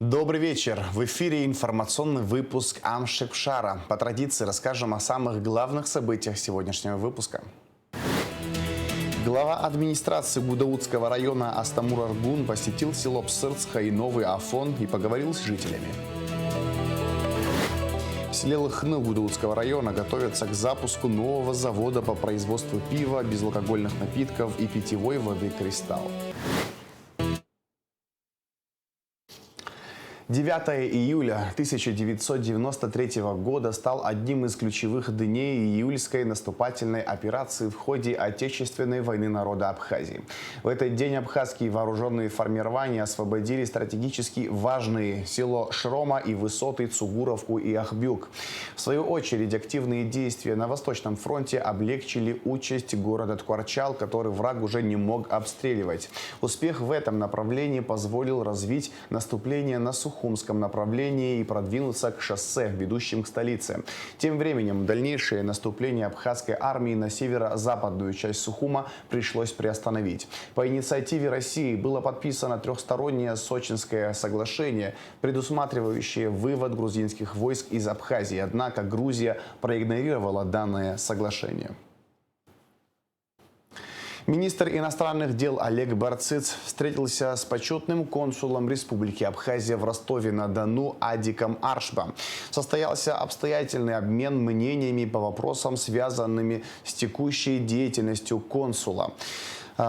Добрый вечер. В эфире информационный выпуск Амшикшара. По традиции расскажем о самых главных событиях сегодняшнего выпуска. Глава администрации Гудаутского района Астамур Аргун посетил село Псырцха и Новый Афон и поговорил с жителями. В селе Лыхны Гудаутского района готовятся к запуску нового завода по производству пива, безалкогольных напитков и питьевой воды «Кристалл». 9 июля 1993 года стал одним из ключевых дней июльской наступательной операции в ходе Отечественной войны народа Абхазии. В этот день абхазские вооруженные формирования освободили стратегически важные село Шрома и высоты Цугуровку и Ахбюк. В свою очередь, активные действия на Восточном фронте облегчили участь города Ткварчал, который враг уже не мог обстреливать. Успех в этом направлении позволил развить наступление на Сухумском направлении и продвинуться к шоссе, ведущим к столице. Тем временем дальнейшее наступление абхазской армии на северо-западную часть Сухума пришлось приостановить. По инициативе России было подписано трехстороннее Сочинское соглашение, предусматривающее вывод грузинских войск из Абхазии. Однако Грузия проигнорировала данное соглашение. Министр иностранных дел Олег Барциц встретился с почетным консулом Республики Абхазия в Ростове-на-Дону Адиком Аршба. Состоялся обстоятельный обмен мнениями по вопросам, связанными с текущей деятельностью консула.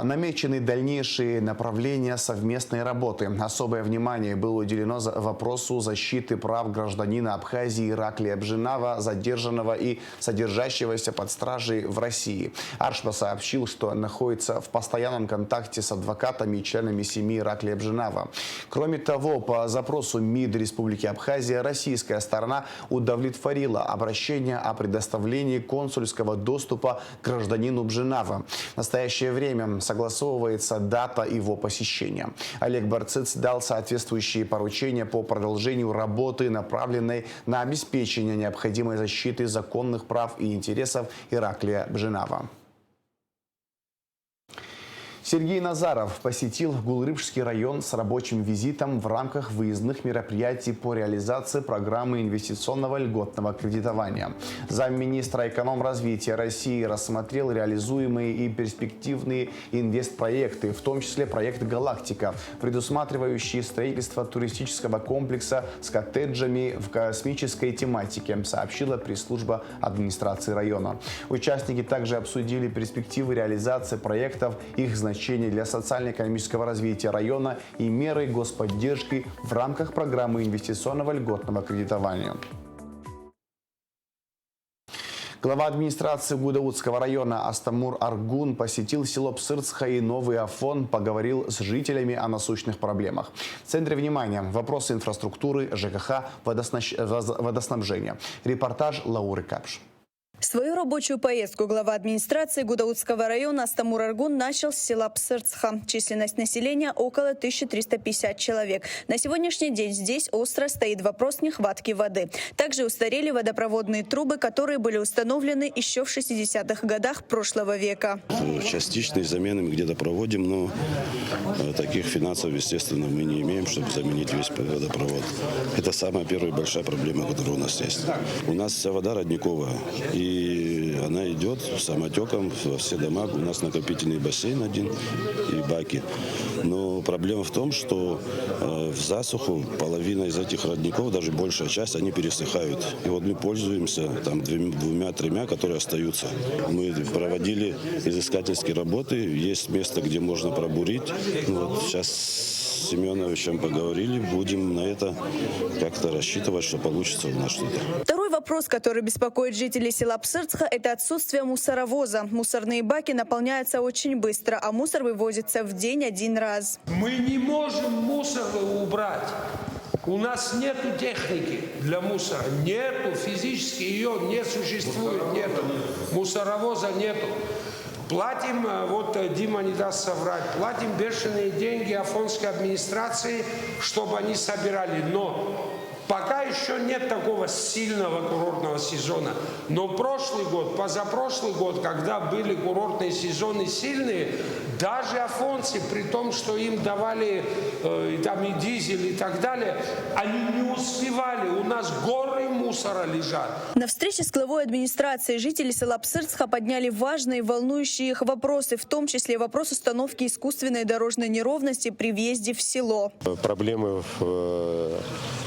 Намечены дальнейшие направления совместной работы. Особое внимание было уделено вопросу защиты прав гражданина Абхазии Ираклия Абжинава, задержанного и содержащегося под стражей в России. Аршба сообщил, что находится в постоянном контакте с адвокатами и членами семьи Ираклия Абжинава. Кроме того, по запросу МИД Республики Абхазия российская сторона удовлетворила обращение о предоставлении консульского доступа к гражданину Абжинава. В настоящее время согласовывается дата его посещения. Олег Барциц дал соответствующие поручения по продолжению работы, направленной на обеспечение необходимой защиты законных прав и интересов Ираклия Абжинава. Сергей Назаров посетил Гулрыбшский район с рабочим визитом в рамках выездных мероприятий по реализации программы инвестиционного льготного кредитования. Замминистра экономразвития России рассмотрел реализуемые и перспективные инвестпроекты, в том числе проект «Галактика», предусматривающий строительство туристического комплекса с коттеджами в космической тематике, сообщила пресс-служба администрации района. Участники также обсудили перспективы реализации проектов, их значение для социально-экономического развития района и меры господдержки в рамках программы инвестиционного льготного кредитования. Глава администрации Гудаутского района Астамур Аргун посетил село Псырцха и Новый Афон, поговорил с жителями о насущных проблемах. В центре внимания вопросы инфраструктуры, ЖКХ, водоснабжения. Репортаж Лауры Капш. Свою рабочую поездку глава администрации Гудаутского района Астамур Аргун начал с села Псырцха. Численность населения около 1350 человек. На сегодняшний день здесь остро стоит вопрос нехватки воды. Также устарели водопроводные трубы, которые были установлены еще в 60-х годах прошлого века. Частичные замены мы где-то проводим, но таких финансов, естественно, мы не имеем, чтобы заменить весь водопровод. Это самая первая большая проблема, которая у нас есть. У нас вся вода родниковая. И она идет самотеком во все дома. У нас накопительный бассейн один и баки. Но проблема в том, что в засуху половина из этих родников, даже большая часть, они пересыхают. И вот мы пользуемся там двумя-тремя, которые остаются. Мы проводили изыскательские работы. Есть место, где можно пробурить. Вот сейчас с Семеновичем поговорили. Будем на это как-то рассчитывать, что получится у нас что-то. Второй вопрос, который беспокоит жителей села Псырцха, это отсутствие мусоровоза. Мусорные баки наполняются очень быстро, а мусор вывозится в день один раз. Мы не можем мусор убрать. У нас нету техники для мусора. Нету, физически ее не существует, нету. Мусоровоза нету. Платим, вот Дима не даст соврать, платим бешеные деньги афонской администрации, чтобы они собирали. Но Пока еще нет такого сильного курортного сезона. Но прошлый год, позапрошлый год, когда были курортные сезоны сильные, даже афонцы, при том, что им давали там и дизель и так далее, они не успевали. У нас горы мусора лежат. На встрече с главой администрации жители села Псырцха подняли важные, волнующие их вопросы, в том числе вопрос установки искусственной дорожной неровности при въезде в село. Проблемы в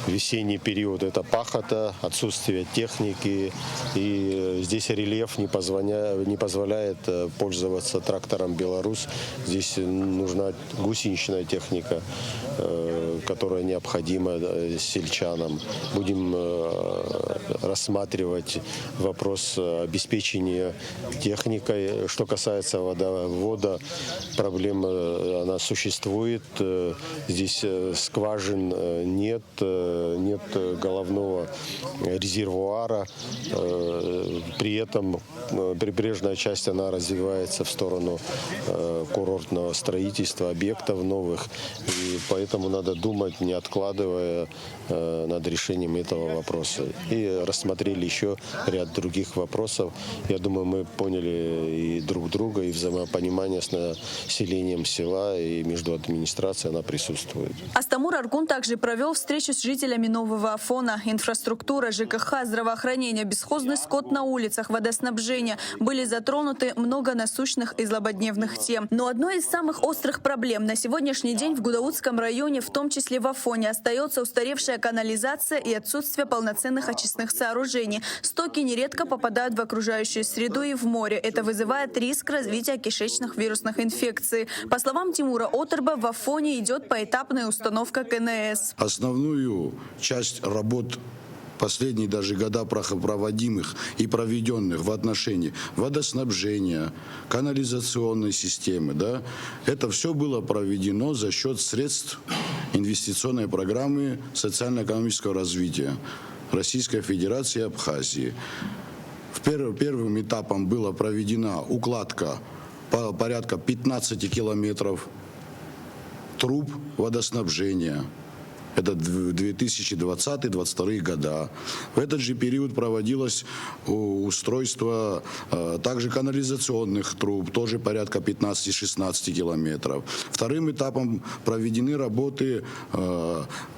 весенний период – это пахота, отсутствие техники, и здесь рельеф не позволяет пользоваться трактором «Беларусь». Здесь нужна гусеничная техника, которая необходима сельчанам. Будем рассматривать вопрос обеспечения техникой. Что касается водовода, проблема она существует. Здесь скважин нет головного резервуара. При этом прибрежная часть она развивается в сторону курортного строительства, объектов новых. И поэтому надо думать, не откладывая, над решением этого вопроса. И рассмотрели еще ряд других вопросов. Я думаю, мы поняли и друг друга, и взаимопонимание с населением села, и между администрацией она присутствует. Астамур Аргун также провел встречу с жителями Нового Афона. Инфраструктура, ЖКХ, здравоохранение, бесхозный скот на улицах, водоснабжение. Были затронуты много насущных и злободневных тем. Но одной из самых острых проблем на сегодняшний день в Гудаутском районе, в том числе в Афоне, остается устаревшая канализация и отсутствие полноценных очистных сооружений. Стоки нередко попадают в окружающую среду и в море. Это вызывает риск развития кишечных вирусных инфекций. По словам Тимура Отерба, в Афоне идет поэтапная установка КНС. Основную часть работ последние даже года проводимых и проведенных в отношении водоснабжения, канализационной системы, да, это все было проведено за счет средств инвестиционной программы социально-экономического развития Российской Федерации и Абхазии. Первым этапом была проведена укладка порядка 15 километров труб водоснабжения. Это 2020-2022 года. В этот же период проводилось устройство также канализационных труб, тоже порядка 15-16 километров. Вторым этапом проведены работы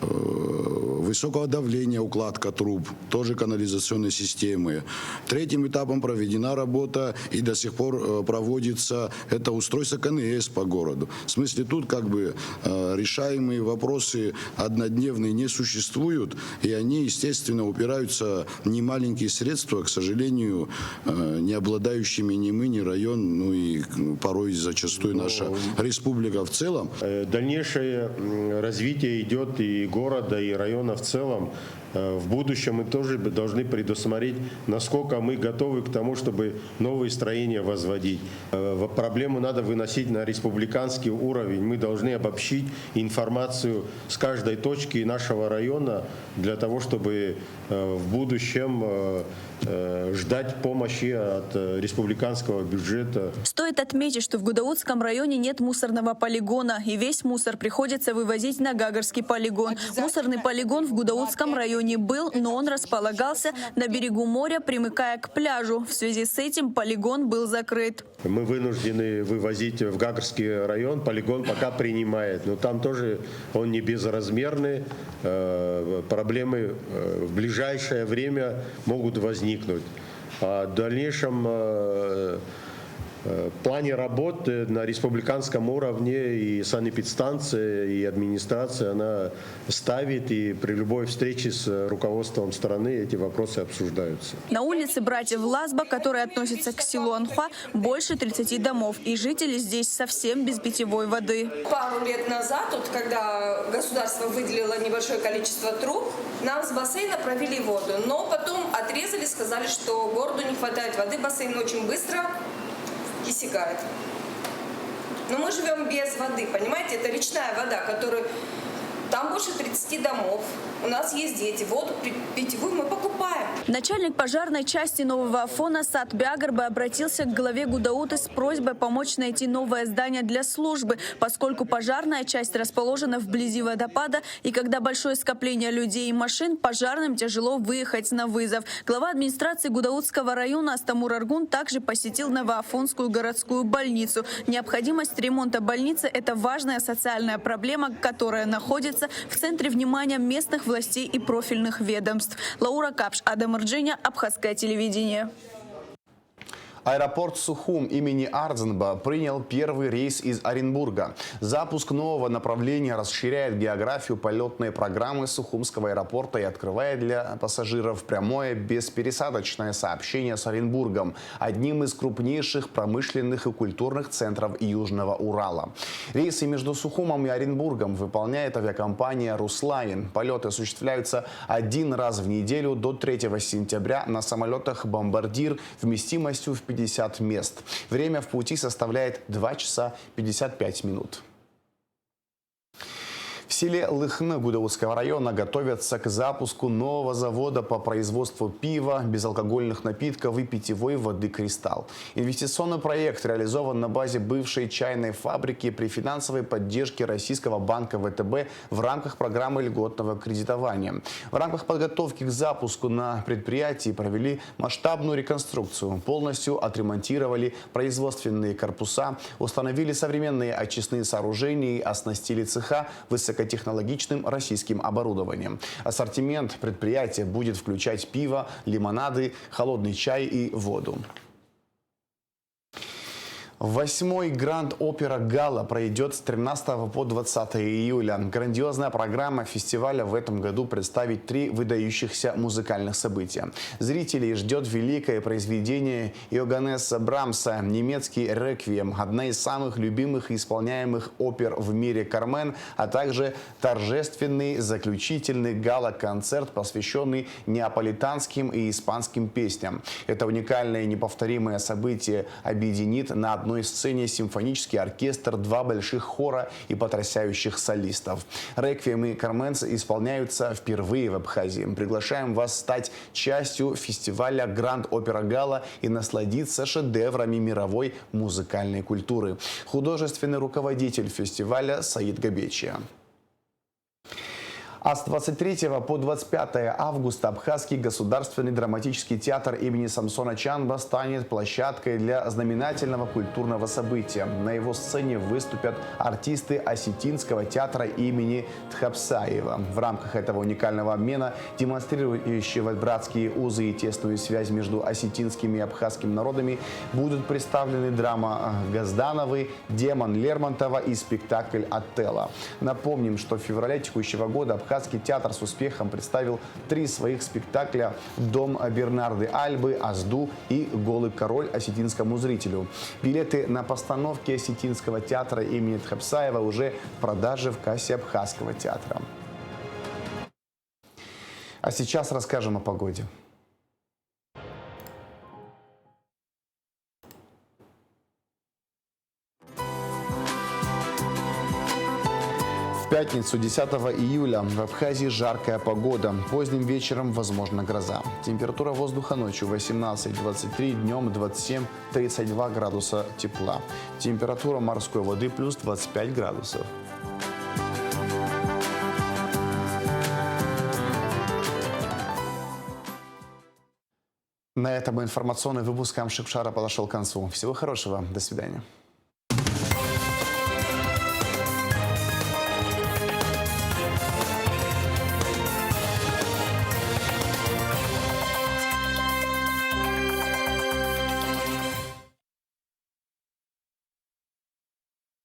высокого давления, укладка труб, тоже канализационной системы. Третьим этапом проведена работа и до сих пор проводится это устройство КНС по городу. В смысле, тут как бы решаемые вопросы однодневные не существуют, и они, естественно, упираются в немаленькие средства, к сожалению, не обладающими ни мы, ни район, ну и порой зачастую наша республика в целом. Дальнейшее развитие идет и города, и района в целом. В будущем мы тоже должны предусмотреть, насколько мы готовы к тому, чтобы новые строения возводить. Проблему надо выносить на республиканский уровень. Мы должны обобщить информацию с каждой точки нашего района для того, чтобы в будущем ждать помощи от республиканского бюджета. Стоит отметить, что в Гудаутском районе нет мусорного полигона, и весь мусор приходится вывозить на Гагарский полигон. Мусорный полигон в Гудаутском районе был, но он располагался на берегу моря, примыкая к пляжу. В связи с этим полигон был закрыт. Мы вынуждены вывозить в Гагарский район. Полигон пока принимает, но там тоже он не безразмерный. Проблемы в ближайшее время могут возникнуть. А в дальнейшем плане работы на республиканском уровне и санэпидстанция, и администрация, она ставит, и при любой встрече с руководством страны эти вопросы обсуждаются. На улице братьев Лазба, которая относится к селу Анхуа, больше 30 домов, и жители здесь совсем без питьевой воды. Пару лет назад, вот, когда государство выделило небольшое количество труб, нам с бассейна провели воду, но потом отрезали, сказали, что городу не хватает воды, бассейн очень быстро иссякает. Но мы живем без воды, понимаете? Это речная вода, которую там Там больше 30 домов. У нас есть дети. Воду питьевую мы покупаем. Начальник пожарной части Нового Афона Сат Бягарбе обратился к главе Гудауты с просьбой помочь найти новое здание для службы, поскольку пожарная часть расположена вблизи водопада, и когда большое скопление людей и машин, пожарным тяжело выехать на вызов. Глава администрации Гудаутского района Астамур Аргун также посетил Новоафонскую городскую больницу. Необходимость ремонта больницы – это важная социальная проблема, которая находится в центре внимания местных властей и профильных ведомств. Лаура Капш, Адам Ирджиня, Абхазское телевидение. Аэропорт Сухум имени Ардзенба принял первый рейс из Оренбурга. Запуск нового направления расширяет географию полетной программы Сухумского аэропорта и открывает для пассажиров прямое беспересадочное сообщение с Оренбургом, одним из крупнейших промышленных и культурных центров Южного Урала. Рейсы между Сухумом и Оренбургом выполняет авиакомпания «Руслайн». Полеты осуществляются один раз в неделю до 3 сентября на самолетах «Бомбардир» вместимостью в 50 мест. Время в пути составляет 2 часа 55 минут. В селе Лыхны Гудаутского района готовятся к запуску нового завода по производству пива, безалкогольных напитков и питьевой воды «Кристалл». Инвестиционный проект реализован на базе бывшей чайной фабрики при финансовой поддержке Российского банка ВТБ в рамках программы льготного кредитования. В рамках подготовки к запуску на предприятии провели масштабную реконструкцию. Полностью отремонтировали производственные корпуса, установили современные очистные сооружения и оснастили цеха высокотехнологичным российским оборудованием. Ассортимент предприятия будет включать пиво, лимонады, холодный чай и воду. 8-й Гранд Опера Гала пройдет с 13 по 20 июля. Грандиозная программа фестиваля в этом году представит 3 выдающихся музыкальных события. Зрителей ждет великое произведение Йоганнеса Брамса, немецкий «Реквием», одна из самых любимых и исполняемых опер в мире «Кармен», а также торжественный заключительный гала-концерт, посвященный неаполитанским и испанским песням. Это уникальное и неповторимое событие объединит на одной сцене симфонический оркестр, 2 больших хора и потрясающих солистов. «Реквием» и «Кармен» исполняются впервые в Абхазии. Приглашаем вас стать частью фестиваля Гранд Опера Гала и насладиться шедеврами мировой музыкальной культуры. Художественный руководитель фестиваля Саид Габечия. А с 23 по 25 августа Абхазский государственный драматический театр имени Самсона Чанба станет площадкой для знаменательного культурного события. На его сцене выступят артисты Осетинского театра имени Тхапсаева. В рамках этого уникального обмена, демонстрирующего братские узы и тесную связь между осетинскими и абхазскими народами, будут представлены драма Газдановой, «Демон» Лермонтова и спектакль «Отелло». Напомним, что в феврале текущего года Абхазский театр с успехом представил 3 своих спектакля: «Дом Бернарды Альбы», «Азду» и «Голый король» осетинскому зрителю. Билеты на постановки Осетинского театра имени Тхапсаева уже в продаже в кассе Абхазского театра. А сейчас расскажем о погоде. В пятницу, 10 июля, в Абхазии жаркая погода. Поздним вечером возможна гроза. Температура воздуха ночью 18-23, днем 27-32 градуса тепла. Температура морской воды плюс 25 градусов. На этом информационный выпуск Амшикшара подошел к концу. Всего хорошего. До свидания.